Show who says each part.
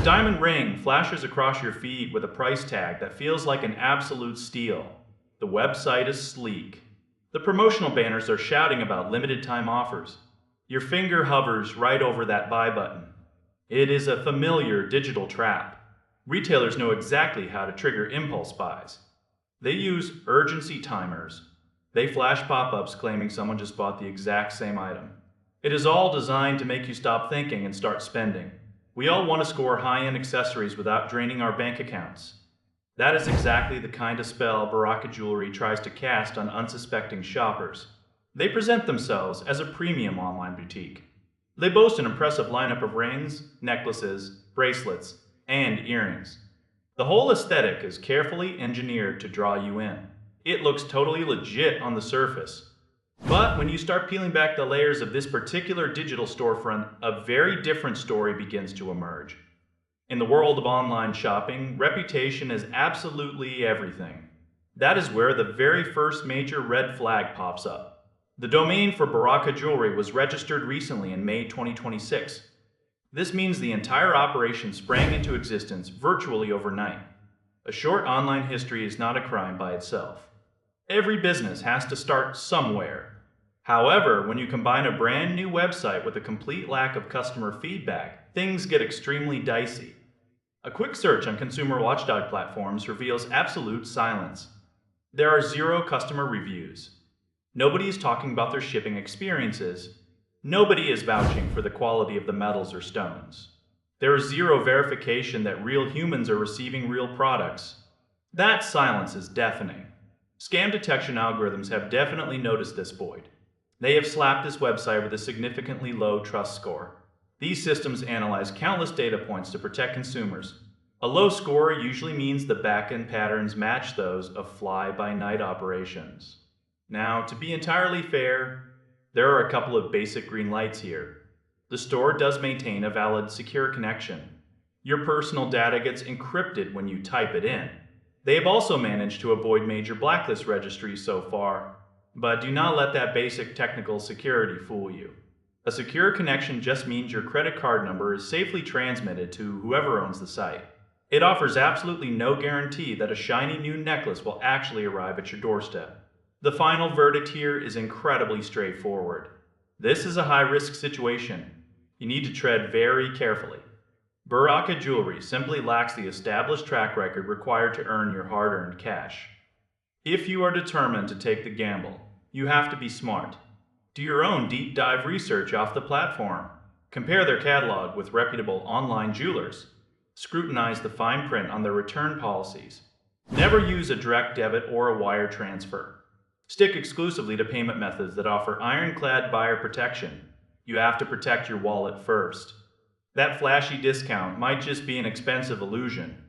Speaker 1: diamond ring flashes across your feed with a price tag that feels like an absolute steal. The website is sleek. The promotional banners are shouting about limited time offers. Your finger hovers right over that buy button. It is a familiar digital trap. Retailers know exactly how to trigger impulse buys. They use urgency timers. They flash pop-ups claiming someone just bought the exact same item. It is all designed to make you stop thinking and start spending. We all want to score high-end accessories without draining our bank accounts. That is exactly the kind of spell Barakah Jewelry tries to cast on unsuspecting shoppers. They present themselves as a premium online boutique. They boast an impressive lineup of rings, necklaces, bracelets, and earrings. The whole aesthetic is carefully engineered to draw you in. It looks totally legit on the surface. But when you start peeling back the layers of this particular digital storefront, a very different story begins to emerge. In the world of online shopping, reputation is absolutely everything. That is where the very first major red flag pops up. The domain for Barakah Jewelry was registered recently in May 2026. This means the entire operation sprang into existence virtually overnight. A short online history is not a crime by itself. Every business has to start somewhere. However, when you combine a brand new website with a complete lack of customer feedback, things get extremely dicey. A quick search on consumer watchdog platforms reveals absolute silence. There are 0 customer reviews. Nobody is talking about their shipping experiences. Nobody is vouching for the quality of the metals or stones. There is 0 verification that real humans are receiving real products. That silence is deafening. Scam detection algorithms have definitely noticed this void. They have slapped this website with a significantly low trust score. These systems analyze countless data points to protect consumers. A low score usually means the back-end patterns match those of fly-by-night operations. Now, to be entirely fair, there are a couple of basic green lights here. The store does maintain a valid secure connection. Your personal data gets encrypted when you type it in. They have also managed to avoid major blacklist registries so far, but do not let that basic technical security fool you. A secure connection just means your credit card number is safely transmitted to whoever owns the site. It offers absolutely no guarantee that a shiny new necklace will actually arrive at your doorstep. The final verdict here is incredibly straightforward. This is a high-risk situation. You need to tread very carefully. Barakah Jewelry simply lacks the established track record required to earn your hard-earned cash. If you are determined to take the gamble, you have to be smart. Do your own deep dive research off the platform. Compare their catalog with reputable online jewelers. Scrutinize the fine print on their return policies. Never use a direct debit or a wire transfer. Stick exclusively to payment methods that offer ironclad buyer protection. You have to protect your wallet first. That flashy discount might just be an expensive illusion.